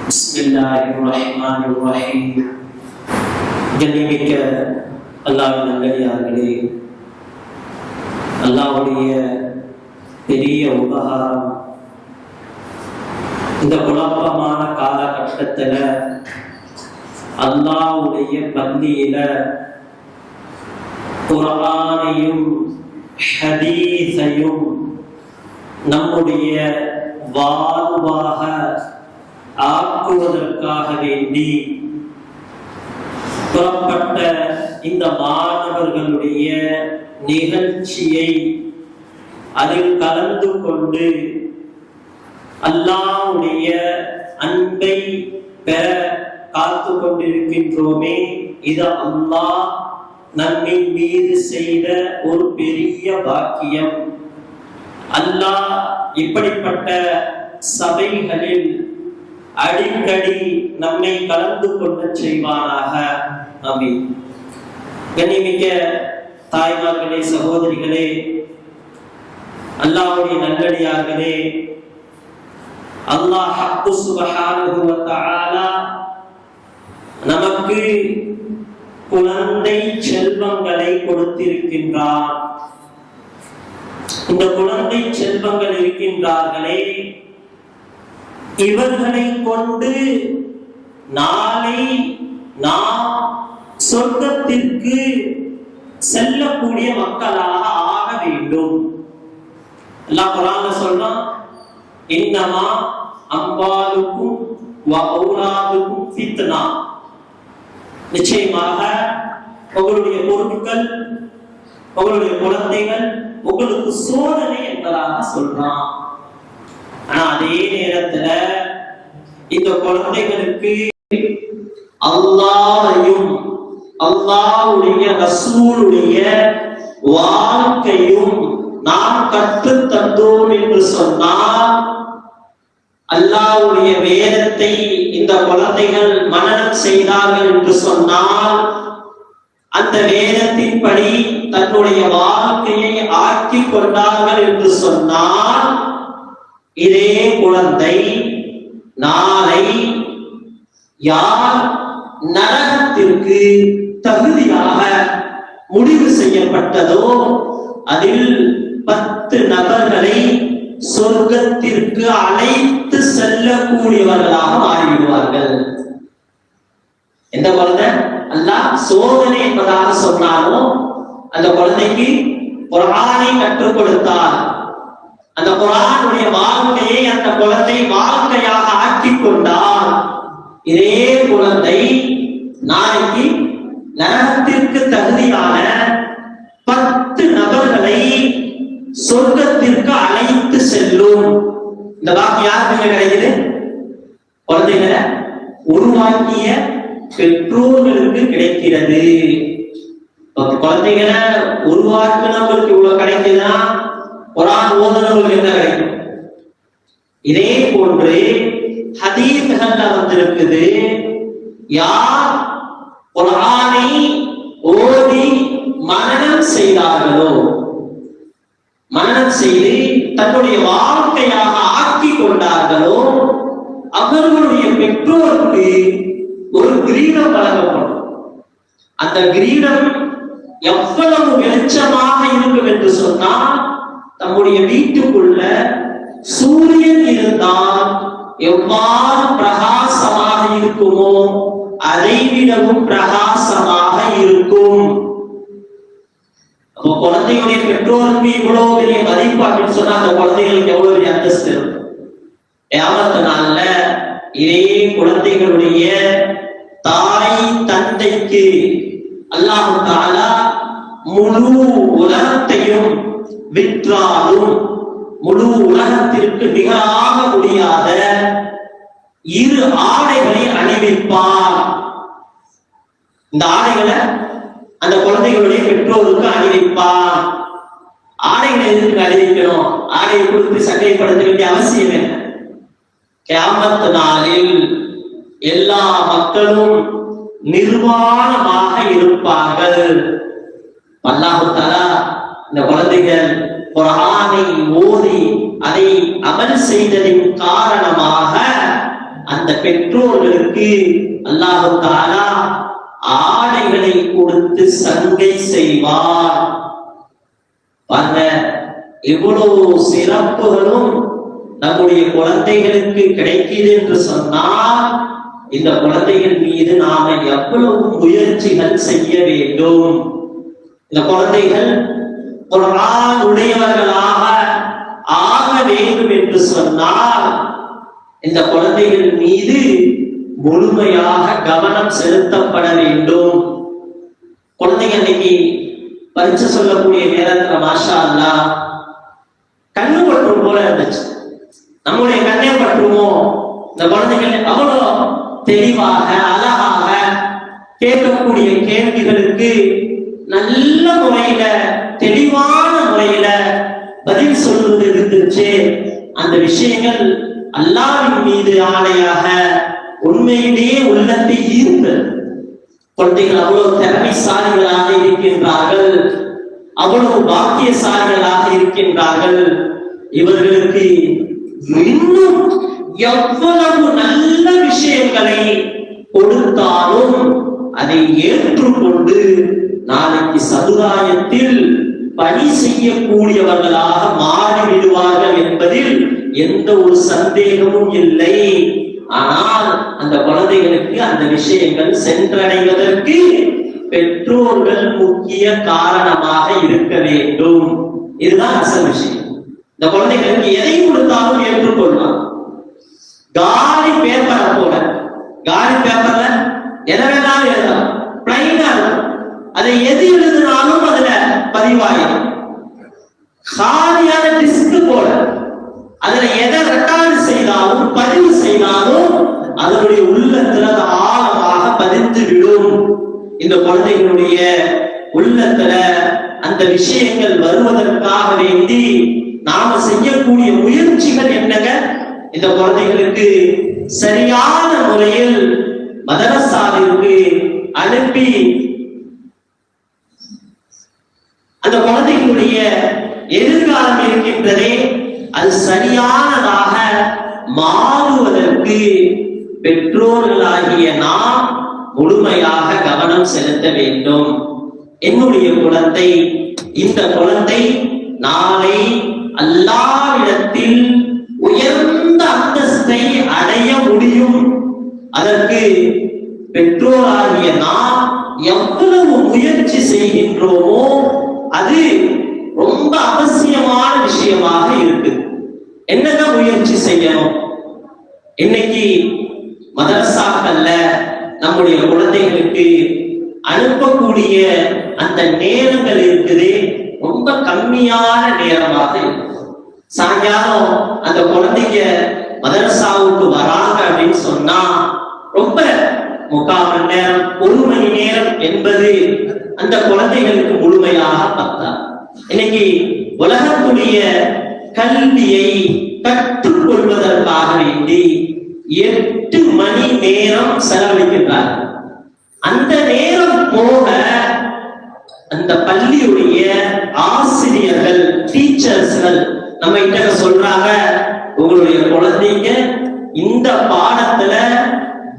பிஸ்மில்லாஹிர்ரஹ்மானிர்ரஹீம். கண்ணியமிக்க அல்லாஹ்வின் நல்லடியார்களே, அல்லாஹ்வுடைய பெரிய உபகாரம். இந்த குழப்பமான காலகட்டத்தில் அல்லாஹ்வுடைய பள்ளியில குர்ஆனையும் ஹதீஸையும் நம்முடைய வாழ்வாக ஆக்குவதற்காக வேண்டி புறப்பட்ட இந்த மாணவர்களுடைய நிகழ்ச்சியை அதில் கலந்து கொண்டு அல்லாஹ்வுடைய அன்பை பெற காத்து கொண்டிருக்கின்றோமே, இது அல்லாஹ் நம்மின் மீது செய்த ஒரு பெரிய பாக்கியம். அல்லாஹ் இப்படிப்பட்ட சபைகளில் அடிக்கடி நம்மை கலந்து கொள்ள செய்வானாக. ஆமீன். கண்ணியமிக்க தாய்மார்களே, சகோதரிகளே, அல்லாஹ்வுடைய நல்லடியார்களே, அல்லாஹ் ஹக்கு சுப்ஹானஹு வ தஆலா நமக்கு குழந்தை செல்வங்களை கொடுத்திருக்கின்றார். இந்த குழந்தை செல்வங்கள் இருக்கின்றார்களே, இவர்களை கொண்டு நாளை நாம் சொர்க்கத்திற்கு செல்லக்கூடிய மக்களாக ஆக வேண்டும். அல்லாஹ் குர்ஆன்ல சொல்றான், இன்னமா அம்வாலுக்கும் வ அவுலாதுக்கும் ஃபித்னா. நிச்சயமாக உங்களுடைய பொருட்கள், உங்களுடைய குழந்தைகள் உங்களுக்கு சோதனை என்பதாக சொல்றான். ஆனா அதே நேரத்துல இந்த குழந்தைகளுக்கு அல்லாஹ்வையும் அல்லாஹ்வுடைய ரசூலுடைய வாழ்க்கையும் நாம் கற்றுத் தந்தோம் என்று சொன்னால், அல்லாஹ்வுடைய வேதத்தை இந்த குழந்தைகள் மனனம் செய்தார்கள் என்று சொன்னால், அந்த வேதத்தின்படி தன்னுடைய வாழ்க்கையை ஆக்கி கொண்டார்கள் என்று சொன்னால், இதே குழந்தை நாளை யார் நரகத்திற்கு தகுதியாக முடிவு செய்யப்பட்டதோ அதில் 10 நபர்களை சொர்க்கத்திற்கு அழைத்து செல்லக்கூடியவர்களாக மாறிவிடுவார்கள். எந்த குழந்தை அல்லாஹ் சோதனை என்பதாக சொன்னாரோ அந்த குழந்தைக்கு குர்ஆனை கற்றுக் கொடுத்தார். அந்த குர்ஆனுடைய வாழ்க்கையை அந்த குழந்தை வாழ்க்கையாக ஆக்கிக் கொண்டார். இதே குழந்தை நாளைக்கு நரகத்திற்கு தகுதியான 10 நபர்களை சொர்க்கத்திற்கு அழைத்து செல்லும். இந்த வாக்கு யாருக்கு கிடைக்குது? குழந்தைகளை உருவாக்கிய பெற்றோர்களுக்கு கிடைக்கிறது. குழந்தைகளை உருவாக்கினவங்களுக்கு இவ்வளவு கிடைக்குதுன்னா குர்ஆன் ஓதுனவங்களுக்கு என்ன கிடைக்கும்? இதே போன்று ஹதீஸ்கள்ல வந்திருக்குது, யார் குர்ஆனை ஓதி மனனம் செய்தார்களோ, மனனம் செய்து தன்னுடைய வாழ்க்கையாக ஆக்கி கொண்டார்களோ, அவர்களுடைய பெற்றோருக்கு ஒரு கிரீடம் வழங்கப்படும். அந்த கிரீடம் எவ்வளவு வெளிச்சமாக இருக்கும் என்று சொன்னால், தம்முடைய வீட்டுக்குள்ள சூரியன் இருந்தால் எவ்வாறு பிரகாசமாக இருக்குமோ அதை விடவும் பிரகாசமாக இருக்கும். அப்போ குழந்தைகளுடைய பெற்றோருக்கு இவ்வளவு பெரிய மதிப்பு அப்படின்னு சொன்னா அந்த குழந்தைகளுக்கு எவ்வளவு பெரிய அந்தஸ்து இருக்கும். கியாமத் நாள்ல இதே குழந்தைகளுடைய தாய் தந்தைக்கு அல்லாஹ் தஆலா முழு உலகத்தையும் விற்றாலும் முழு உலகத்திற்கு நிகராக முடியாத 2 ஆடைகளை அணிவிப்பார். இந்த ஆடைகளை அந்த குழந்தைகளுடைய பெற்றோருக்கு அணிவிப்பார். ஆடைகளை எதுக்கு அணிவிக்கணும்? ஆடையை கொடுத்து சட்டைப்படுத்த வேண்டிய அவசியம் என்ன? கியாமத் நாளில் எல்லா மக்களும் நிர்வாணமாக இருப்பார்கள். அல்லாஹ் தஆலா இந்த குழந்தைகள் குர்ஆனை ஓதி அதை அமல் செய்ததின் காரணமாக அந்த பெற்றோர்களுக்கு அல்லாஹ் தஆலா ஆடைகளை கொடுத்து சங்கை செய்வார். பாருங்க, இவ்வளவு சிறப்புகளும் நம்முடைய குழந்தைகளுக்கு கிடைக்குது என்று சொன்னால் இந்த குழந்தைகள் மீது நாம எவ்வளவு முயற்சிகள் செய்ய வேண்டும். இந்த குழந்தைகள் குர்ஆன் உடையவர்களாக ஆக வேண்டும் என்று சொன்னால் இந்த குழந்தைகள் மீது முழுமையாக கவனம் செலுத்தப்பட வேண்டும். குழந்தைங்க இன்னைக்கு பரிச்சை சொல்லக்கூடிய நேரத்துல மாஷா அல்லாஹ் கண்ணு பற்றும் போல இருந்துச்சு. நம்முடைய கண்ணே பற்றுமோ? இந்த குழந்தைகள் அவ்வளோ தெளிவாக அழகாக கேட்கக்கூடிய கேள்விகளுக்கு நல்ல முறையில தெளிவான முறையில பதில் சொல்வது இருந்துச்சு. அந்த விஷயங்கள் அல்லாஹ்வின் மீது ஆணையாக உண்மையிலேயே உள்ளத்தை ஈர்த்தது. குழந்தைகள் அவ்வளவு திறமைசாலிகளாக இருக்கின்றார்கள், அவ்வளவு பாக்கியசாலிகளாக இருக்கின்றார்கள். இவர்களுக்கு இன்னும் எவ்வளவு நல்ல விஷயங்களை கொடுத்தாலும் அதை ஏற்றுக்கொண்டு நாளைக்கு சமுதாயத்தில் பணி செய்யக்கூடியவர்களாக மாறிவிடுவார்கள் என்பதில் எந்த ஒரு சந்தேகமும் இல்லை. ஆனால் அந்த குழந்தைகளுக்கு அந்த விஷயங்கள் சென்றடைவதற்கு பெற்றோர்கள் முக்கிய காரணமாக இருக்க வேண்டும். இதுதான் அசல் விஷயம். இந்த குழந்தைகளுக்கு எதை கொடுத்தாலும் ஏற்றுக்கொள்ளலாம். காலி பேப்பரை போல, காலி பேப்பர்ல எதை வேணாலும் எழுதலாம், பிளைனா இருக்கும். அதை எது எழுதினாலும் அதுல பதிவாயிடும். காலியான டிஸ்க் போல அதுல எதை ரெக்கார்டு செய்தாலும் பதிவு செய்தாலும் அதனுடைய உள்ளத்துல ஆழமாக பதிந்து விடும். இந்த குழந்தைகளுடைய உள்ளத்துல அந்த விஷயங்கள் வருவதற்காக வேண்டி நாம செய்யக்கூடிய முயற்சிகள் என்னங்க? இந்த குழந்தைகளுக்கு சரியான முறையில் மதரசாவிற்கு அனுப்பி அந்த குழந்தைகளுடைய எதிர்காலம் இருக்கின்றதே அது சரியானதாக மாறுவதற்கு பெற்றோர்களாகிய நாம் முழுமையாக கவனம் செலுத்த வேண்டும். என்னுடைய குழந்தை, இந்த குழந்தை நாளை அல்லாஹ்விடத்தில் உயர்ந்த அந்தஸ்தை அடைய முடியும். அதற்கு பெற்றோராகிய நாம் எவ்வளவு முயற்சி செய்கின்றோமோ அது ரொம்ப அவசியமான விஷயமாக இருக்கு. என்னங்க முயற்சி செய்யணும்? இன்னைக்கு மதரசாக்கள்ல நம்முடைய குழந்தைகளுக்கு அனுப்பக்கூடிய அந்த நேரங்கள் இருக்குது, ரொம்ப கம்மியான நேரமாக இருக்கு. சாயங்காலம் அந்த குழந்தைங்க மதரசாவுக்கு வராங்க அப்படின்னு சொன்னா ரொம்ப 3/4 மணி நேரம், 1 மணி நேரம் என்பது அந்த குழந்தைகளுக்கு முழுமையாக பத்தாது. இன்னைக்கு உலகத்துடைய கல்வியை கற்றுக்கொள்வதற்காக வேண்டி 8 மணி நேரம் செலவழிக்கின்றார். அந்த நேரம் போக அந்த பள்ளியுடைய ஆசிரியர்கள், டீச்சர்ஸ்கள் நம்ம கிட்ட சொல்றாங்க, உங்களுடைய குழந்தைங்க இந்த பாடத்துல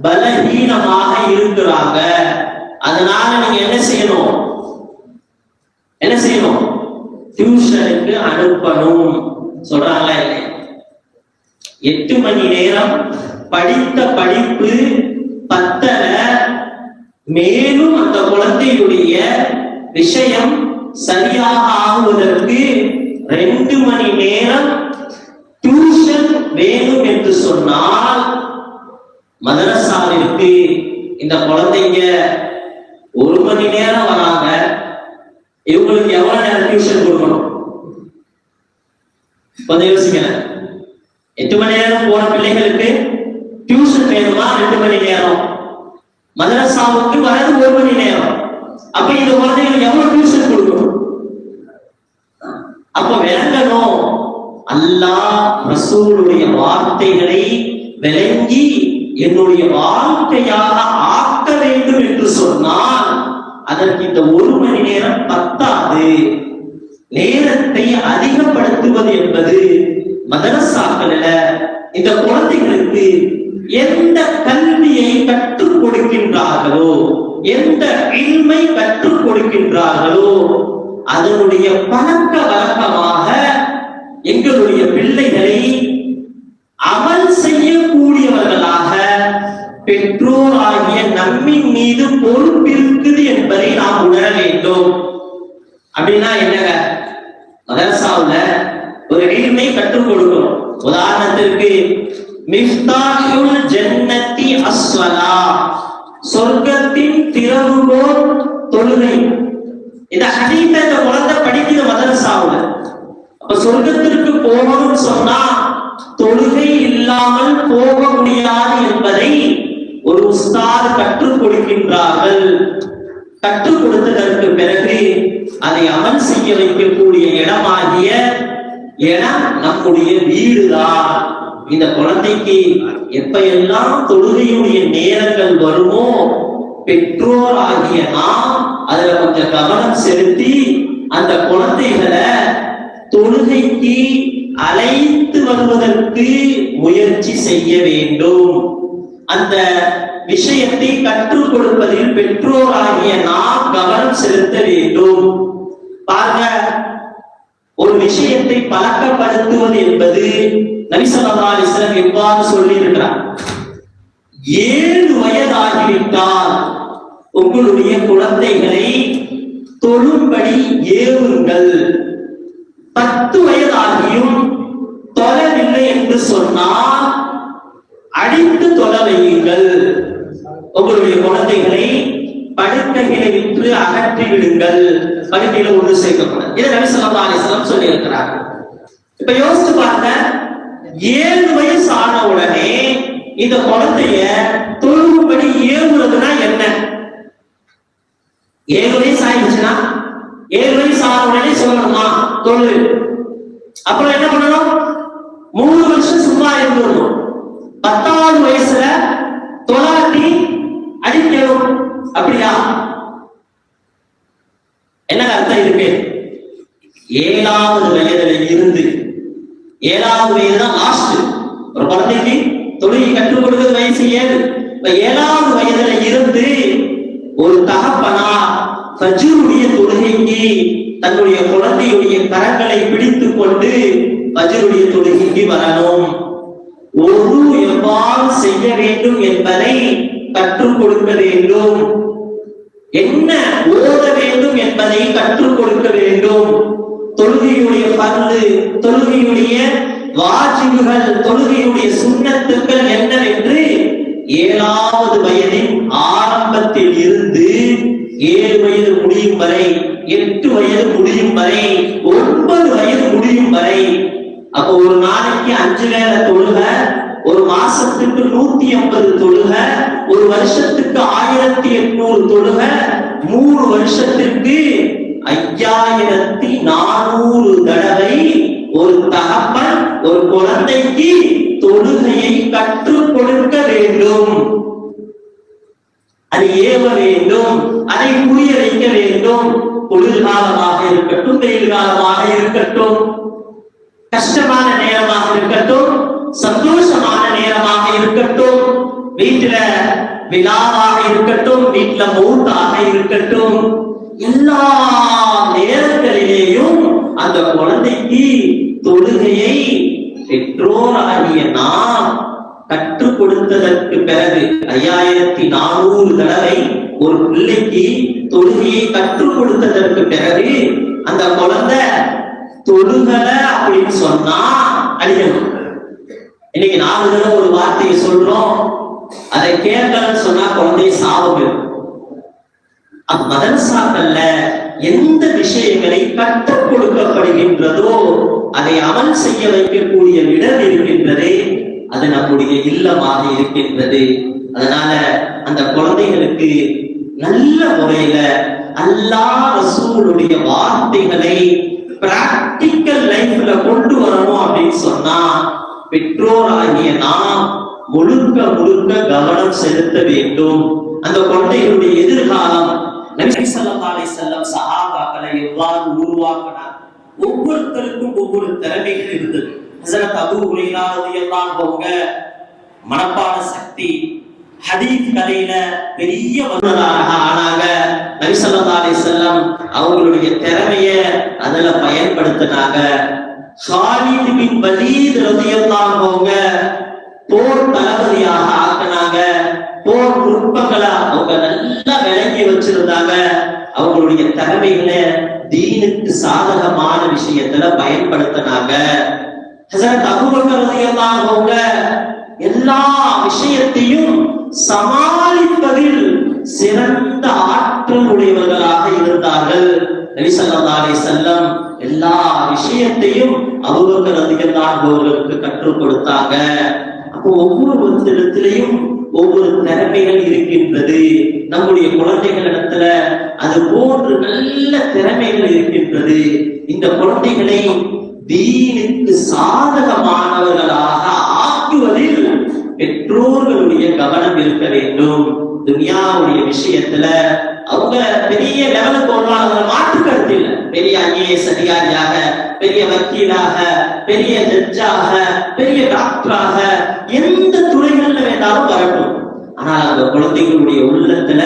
பலவீனமாக இருக்கிறாங்க, அதனால நீங்க என்ன செய்யணும்? டியூஷனுக்கு அனுப்பணும் சொல்றாங்களா இல்லை? 8 மணி நேரம் படித்த படிப்பு பத்தல, மேலும் அந்த குழந்தையுடைய விஷயம் சரியாக ஆகுவதற்கு 2 மணி நேரம் டியூஷன் வேணும் என்று சொன்னால் மதரசாவிற்கு இந்த குழந்தைங்க 1 மணி நேரம் வராங்க, இவங்களுக்கு எவ்வளவு நேரம் டியூஷன் கொடுக்கணும்? கொஞ்சம் யோசிங்க. 8 மணி நேரம் போன பிள்ளைகளுக்கு டியூஷன் வேணுமா? 2 மணி நேரம். மதரசாவுக்கு வரது 1 மணி நேரம். அப்ப இந்த குழந்தைகளுக்கு எவ்வளவு டியூஷன் கொடுக்கணும்? அப்ப விளங்கணும், அல்லாஹ் ரசூலுடைய வார்த்தைகளை விளங்கி என்னுடைய வாழ்க்கையாக ஆக்க வேண்டும் என்று சொன்னால் அதற்கு இந்த 1 மணி நேரம் பத்தாது. நேரத்தை அதிகப்படுத்துவது என்பது மதரசாக்களில் இந்த குழந்தைகளுக்கு எந்த கல்வியை கற்றுக் கொடுக்கின்றார்களோ, எந்த இல்மை கற்றுக் கொடுக்கின்றார்களோ அதனுடைய பழக்க வழக்கமாக எங்களுடைய பிள்ளைகளை அமல் செய்யக்கூடியவர்களாக பெற்றோராகிய நம்மின் மீது பொறுப்பு இருக்குது என்பதை நாம் உணர வேண்டும். அப்படின்னா என்னங்க, மதரசாவுல ஒரு இல்மை கற்றுக் கொடுக்கணும். உதாரணத்திற்கு மிஃப்தாஹுல் ஜன்னத்தி அஸ்ஸலா, சொர்க்கத்தின் திறவுகோல் தொழுகை. இந்த ஹதீஸை இந்த குழந்தை படிக்கிற மதரசாவுல. அப்ப சொர்க்கத்திற்கு போகணும்னு சொன்னா தொழுகை இல்லாமல் போக முடியாது என்பதை ஒரு உஸ்தாத் கற்றுக் கொடுக்கின்றார்கள். கற்றுக் கொடுத்ததற்கு பிறகு அதை அமல் செய்ய வைக்கக்கூடிய இடமாகிய இடம் நம்முடைய வீடுதான். இந்த குழந்தைக்கு எப்ப எல்லாம் தொழுகையுடைய நேரங்கள் வருமோ பெற்றோர் ஆகிய நாம் அதுல கொஞ்சம் கவனம் செலுத்தி அந்த குழந்தைகளை தொழுகைக்கு அழைத்து வருவதற்கு முயற்சி செய்ய வேண்டும். அந்த விஷயத்தை கற்றுக் கொடுப்பதில் பெற்றோர் ஆகிய நாம் கவனம் செலுத்த வேண்டும். பாருங்க, ஒரு விஷயத்தை பழக்கப்படுத்துவது என்பது நபி ஸல்லல்லாஹு அலைஹி வஸல்லம் எவ்வாறு சொல்லி இருக்கிறார்? 7 வயதாகிவிட்டால் உங்களுடைய குழந்தைகளை தொழும்படி ஏவுங்கள். 10 வயதாகியும் தொழவில்லை என்று சொன்னால் அடித்து தொழ வையுங்கள். உங்களுடைய குழந்தைகளை படுக்கைகளை விட்டு அகற்றி விடுங்கள். படுக்கையில ஒன்று சேர்க்கப்படும். இதை நபி ஸல்லல்லாஹு அலைஹி வஸல்லம் சொல்லி இருக்கிறார். இப்ப யோசிச்சு பாருங்க, 7 வயசு ஆன உடனே இந்த குழந்தைய தொழும்படி ஏவுறதுனா என்ன? 7 வயசு ஆயிடுச்சுன்னா 7 வயசு ஆன உடனே சொல்லணுமா தொழு? அப்புறம் என்ன பண்ணணும்? 3 வருஷம் சும்மா இருந்துடணும். 10வது வயசுல தொலாட்டி அடிக்கணும். அப்படியா? என்ன அர்த்தம் இருக்கு? 7வது வயதுல இருந்து 7வது வயது தான் லாஸ்ட். ஒரு குழந்தைக்கு தொழுகை கற்றுக் கொடுக்கிறது வயசு 7. இப்ப 7வது வயதுல இருந்து ஒரு தகப்பனா ஃபஜ்ருடைய தொழுகைக்கு தன்னுடைய குழந்தையுடைய கரங்களை பிடித்துக் கொண்டு ஃபஜ்ருடைய தொழுகைக்கு வரணும். ஒரு எவ்வாறு செய்ய வேண்டும் என்பதை கற்றுக் கொடுக்க வேண்டும். என்ன ஓத வேண்டும் என்பதை கற்றுக் கொடுக்க வேண்டும். தொழுகையுடைய பர்து, தொழுகையுடைய வாஜிபுகள், தொழுகையுடைய சுன்னத்துக்கள் என்னவென்று 7வது வயதின் ஆரம்பத்தில் இருந்து 7 வயது முடியும் வரை, 8 வயது முடியும் வரை, 9 வயது முடியும் வரை. அப்ப ஒரு நாளைக்கு 5 வேளை தொழுக, ஒரு மாசத்துக்கு 150 தொழுக, ஒரு வருஷத்துக்கு 1800 தொழுக, 3 வருஷத்திற்கு 5400 தடவை ஒரு தகப்பன் ஒரு குழந்தைக்கு தொழுகையை கற்றுக் கொடுக்க வேண்டும். அதை ஏவ வேண்டும், அதை புரிய வைக்க வேண்டும். குளிர்காலமாக இருக்கட்டும், வெயில் காலமாக இருக்கட்டும், கஷ்டமான நேரமாக இருக்கட்டும், சந்தோஷமான நேரமாக இருக்கட்டும், வீட்டுல விழாவாக இருக்கட்டும், வீட்டுல மௌத்தாக இருக்கட்டும், எல்லா நேரங்களிலேயும் அந்த குழந்தைக்கு தொழுகையை பெற்றோராகிய நாம் கற்றுக் கொடுத்ததற்கு பிறகு 5400 தடவை ஒரு பிள்ளைக்கு தொழுகையை கற்றுக் கொடுத்ததற்கு பிறகு அந்த குழந்தை தொழுகல அப்படின்னு சொன்னா அழியணும். இன்னைக்கு 4 தடவை ஒரு வார்த்தையை சொல்றோம், அதை கேட்கலன்னு சொன்னா குழந்தை சாவு. மதரசாக்கள்ல எந்த விஷயங்களை கற்றுக் கொடுக்கப்படுகின்றதோ அதை அமல் செய்ய வைக்கக்கூடிய இடம் இருக்கின்றது. அது நம்முடைய இல்லமாக இருக்கின்றது. அதனால அந்த குழந்தைகளுக்கு நல்ல முறையில அல்லாஹ் ரசூலுடைய வார்த்தைகளை பிராக்டிக்கல் லைஃப்ல கொண்டு வரணும் அப்படின்னு சொன்னா பெற்றோராகிய நாம் முழுக்க முழுக்க கவனம் செலுத்த வேண்டும். அந்த குழந்தைகளுடைய எதிர்காலம் நபி ஸல்லல்லாஹு அலைஹி வஸல்லம் சஹாபாக்களை எவ்வாறு உருவாக்கினார்? ஒவ்வொருத்தருக்கும் ஒவ்வொரு திறமைகள் இருந்தது. ஹஸரத் அபூ ஹுரைரா ரலியல்லாஹு அன்ஹு மனப்பாட சக்தி, ஹதீஸ் கலையில பெரிய வல்லுநராக ஆனாங்க. நபி ஸல்லல்லாஹு அலைஹி வஸல்லம் அவங்களுடைய திறமைய அதுல பயன்படுத்தினாங்க. ஹாலித் பின் வலீத் ரலியல்லாஹு அவங்க போர் தளபதியாக ஆக்கினாங்க. போர் நுட்பங்களை அவங்க நல்லா விளங்கி வச்சிருந்தாங்க. அவங்களுடைய திறமைகளை தீனுக்கு சாதகமான விஷயத்துல பயன்படுத்தினாங்க. ஹஸரத் அபூபக்கர் ரலியல்லாஹு அவங்க எல்லா விஷயத்தையும் சமாளிப்பதில் சிறந்த ஆற்றல் உடையவர்களாக இருந்தார்கள். நபி ஸல்லல்லாஹு அலைஹி வஸல்லம் எல்லா விஷயத்தையும் அபூபக்கர் ரலியல்லாஹு அவர்களுக்கு கற்றுக் கொடுத்தாங்க. அப்போ ஒவ்வொருத்தரிடத்திலையும் ஒவ்வொரு திறமைகள் இருக்கின்றது. நம்முடைய குழந்தைகளிடத்துல அது போன்று நல்ல திறமைகள் இருக்கின்றது. இந்த குழந்தைகளை தீனுக்கு சாதகமானவர்களாக ஆக்குவதில் பெற்றோர்களுடைய கவனம் இருக்க வேண்டும். துனியாவுடைய விஷயத்துல அவங்க பெரிய லெவலுக்கு போடுறாங்க, மாற்று கருத்து இல்லை. பெரிய ஐஏஎஸ் அதிகாரியாக, பெரிய வக்கீலாக, பெரிய ஜட்ஜாக, பெரிய டாக்டராக, எந்த துறைகள்ல வேண்டாலும் வரட்டும். ஆனால் அந்த குழந்தைகளுடைய உள்ளத்துல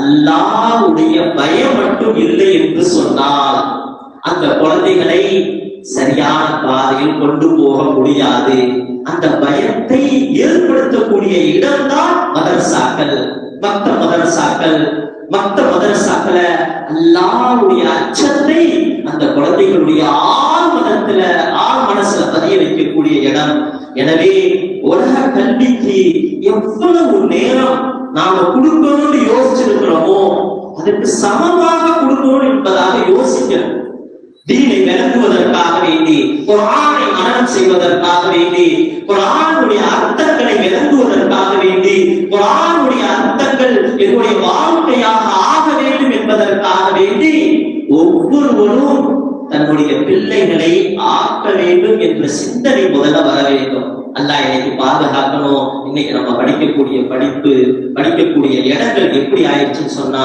அல்லாஹ்வுடைய பயம் மட்டும் இல்லை என்று சொன்னால் அந்த குழந்தைகளை சரியான பாதையில் கொண்டு போக முடியாது. அந்த பயத்தை ஏற்படுத்தக்கூடிய இடம்தான் மதரசாக்கள். மற்ற மதரசாக்களை அல்லாஹ்வுடைய அச்சத்தை அந்த குழந்தைகளுடைய ஆழ் மனசுல பதிய வைக்கக்கூடிய இடம். எனவே உலக கல்விக்கு எவ்வளவு நேரம் நாம கொடுக்கணும்னு யோசிச்சிருக்கிறோமோ அதற்கு சமமாக கொடுக்கணும் என்பதாக யோசிக்கணும். தீனை விளங்குவதற்காக வேண்டி, குர்ஆனை மனனம் செய்வதற்காக வேண்டி, குர்ஆனுடைய அர்த்தங்களை விளங்குவதற்காக வேண்டி, குர்ஆனுடைய அர்த்தங்கள் என்னுடைய வாழ்க்கையாக ஆக வேண்டும் என்பதற்காக வேண்டி ஒவ்வொருவரும் தன்னுடைய பிள்ளைகளை ஆக்க வேண்டும் என்ற சிந்தனை முதல்ல வர வேண்டும். அல்லாஹ் இன்னைக்கு பாதுகாக்கணும். இன்னைக்கு நம்ம படிக்கக்கூடிய இடங்கள் எப்படி ஆயிடுச்சுன்னு சொன்னா,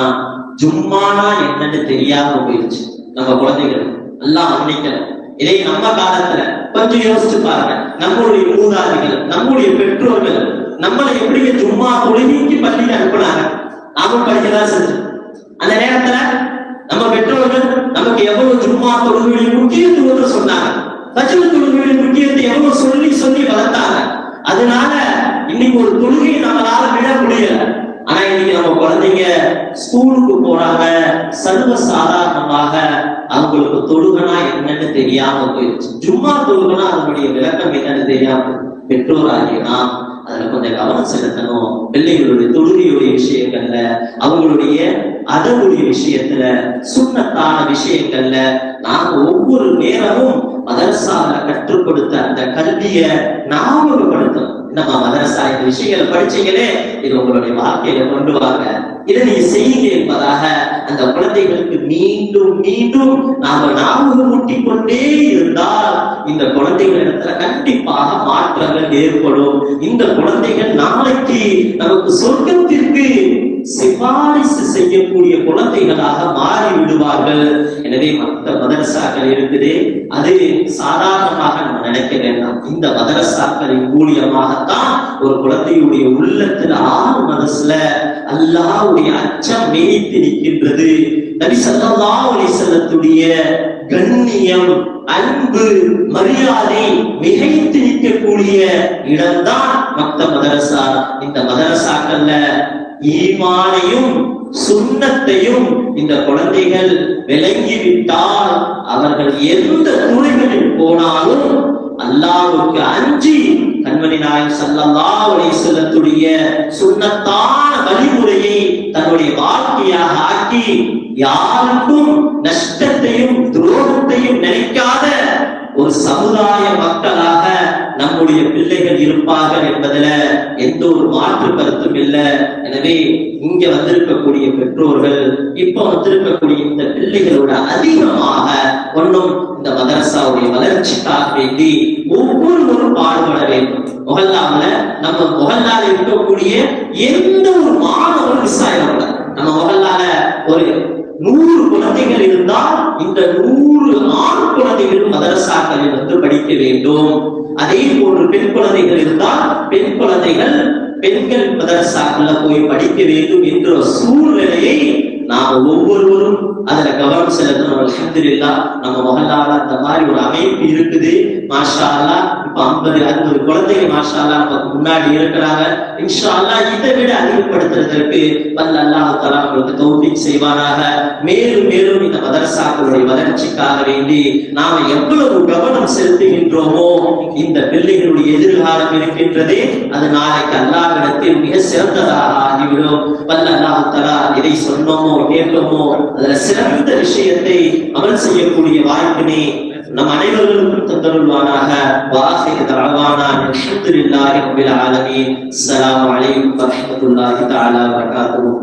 ஜும்மானா என்னன்னு தெரியாம போயிடுச்சு. நம்ம குழந்தைகள் எல்லாம் மன்னிக்கணும். இதை நம்ம காலத்துல கொஞ்சம் யோசிச்சு பாருங்க. நம்மளுடைய மூதாதைகள், நம்முடைய பெற்றோர்கள் நம்மளை எப்படி ஜும்மா தொழுகைக்கு பள்ளிக்கு அனுப்புனாங்க, நாமும் படிக்கதான் செஞ்சோம். அந்த நேரத்துல நம்ம பெற்றோர்கள் நமக்கு எவ்வளவு ஜும்மா தொழுகையின் முக்கியத்துவத்தை சொன்னாங்க, ஃபஜ்ர் தொழுகையின் முக்கியத்தை எவ்வளவு சொல்லி வளர்த்தாங்க. அதனால இன்னைக்கு ஒரு தொழுகையை நம்மளால விட முடியல. ஆனா இன்னைக்கு நம்ம குழந்தைங்க ஸ்கூலுக்கு போறாங்க, சர்வ சாதாரணமாக அவங்களுக்கு தொழுகனா என்னன்னு தெரியாம போயிடுச்சு. ஜும்மா தொழுகனா அதனுடைய விளக்கம் என்னன்னு தெரியாம பெற்றோராகிய நாம் அதுல கொஞ்சம் கவனம் செலுத்தணும். பிள்ளைகளுடைய தொழுகையுடைய விஷயங்கள்ல, அவங்களுடைய அதனுடைய விஷயத்துல, சுன்னத்தான விஷயங்கள்ல நாங்க ஒவ்வொரு நேரமும் மதரசால கற்றுக் கொடுத்த அந்த கல்வியை ஞாபகப்படுத்தணும். நம்ம மதரசா இந்த விஷயங்களை படிச்சீங்களே, இது உங்களுடைய வாழ்க்கையில கொண்டு வாங்க, இதை நீங்க செய்யுங்க என்பதாக அந்த குழந்தைகளுக்கு மீண்டும் மீண்டும் நாம ஞாபகம் ஊட்டிக் கொண்டே இருந்தால் இந்த குழந்தைகளிடத்துல கண்டிப்பாக மாற்றங்கள் ஏற்படும். இந்த குழந்தைகள் நாளைக்கு நமக்கு சொர்க்கத்திற்கு சிபாரிசு செய்யக்கூடிய குழந்தைகளாக மாறி விடுவார்கள். எனவே மற்ற மதரசாக்கள் இருக்குது, அது சாதாரணமாக நம்ம நினைக்க வேண்டாம். இந்த மதரசாக்களின் மூலியமாகத்தான் ஒரு குழந்தையுடைய உள்ளத்துல மனசுல அல்லாஹ்வுடைய அச்சம் மேய்த்து நிற்கின்றது. நபி ஸல்லல்லாஹு அலைஹி வஸல்லத்துடைய கண்ணியம், அன்பு, மரியாதை மிகைத்து நிற்கக்கூடிய இடம்தான் மத்த மதரசா. இந்த மதரசாக்கள்ல ஈமானையும் சுன்னத்தையும் இந்த குழந்தைகள் விளங்கிவிட்டால் அவர்கள் எந்த துறைகளில் போனாலும் அல்லாஹ்வுக்கு அஞ்சி கண்மணி நாயகம் ஸல்லல்லாஹு அலைஹி வஸல்லத்துடைய சுன்னத்தான வழிமுறையை தன்னுடைய வாழ்க்கையாக ஆக்கி யாருக்கும் நஷ்டத்தையும் துரோகத்தையும் நினைக்காத ஒரு சமுதாய மக்களாக நம்முடைய பிள்ளைகள் இருப்பார்கள் என்பதுல எந்த ஒரு மாற்று கருத்தும் இல்லை. எனவே இங்க வந்திருக்கக்கூடிய பெற்றோர்கள், இப்ப வந்திருக்கக்கூடிய இந்த பிள்ளைகளோட அதிகமாக ஒன்றும் இந்த மதரசாவுடைய வளர்ச்சிக்காக வேண்டி ஒவ்வொருவரும் பாடுபட வேண்டும். நம்ம முகல்லால இருக்கக்கூடிய எந்த ஒரு மாணவரும் மிஸ் ஆயிடக்கூடாது. நம்ம முகல்லால ஒரு 100 குழந்தைகள் இருந்தால் இந்த 100 ஆண் குழந்தைகளும் மதரசாக்களில் வந்து படிக்க வேண்டும். அதே போன்று பெண் குழந்தைகள் இருந்தால் பெண் குழந்தைகள் பெண்கள் மதரசாக்கள்ல போய் படிக்க வேண்டும் என்ற சூழ்நிலையை நாம ஒவ்வொருவரும் அதுல கவனம் செலுத்தணும். அல்ஹம்துலில்லாஹ் நம்ம மஹல்லால அந்த மாதிரி ஒரு அமைப்பு இருக்குது. மாஷா அல்லாஹ் இப்ப 50-60 குழந்தைகள் மாஷா அல்லாஹ் நமக்கு முன்னாடி இருக்கிறாங்க. இன்ஷா அல்லாஹ் இதை விட அதிகப்படுத்துறதற்கு வல்ல அல்லாஹ் தஆலா நமக்கு தௌஃபீக் செய்வானாக. மேலும் மேலும் இந்த மதரசாக்களுடைய வளர்ச்சிக்காக வேண்டி நாம எவ்வளவு கவனம் செலுத்துகின்றோமோ இந்த பிள்ளைகளுடைய எதிர்காலம் இருக்கின்றதே அது நாளைக்கு அல்லாஹ்விடத்தில் மிக சிறந்ததாக ஆகிவிடும். வல்ல அல்லாஹ் தஆலா இதை சொன்னோமோ கேட்டோமோ அதுல சிறந்த விஷயத்தை அமல் செய்யக்கூடிய வாய்ப்பினை நம் அனைவர்களுக்கும் தந்தருள்வானாக. வாஹிரு தஅவானா அல்ஹம்துலில்லாஹி ரப்பில் ஆலமீன். அஸ்ஸலாமு அலைக்கும் வரஹ்மத்துல்லாஹி தஆலா வபரகாத்துஹு.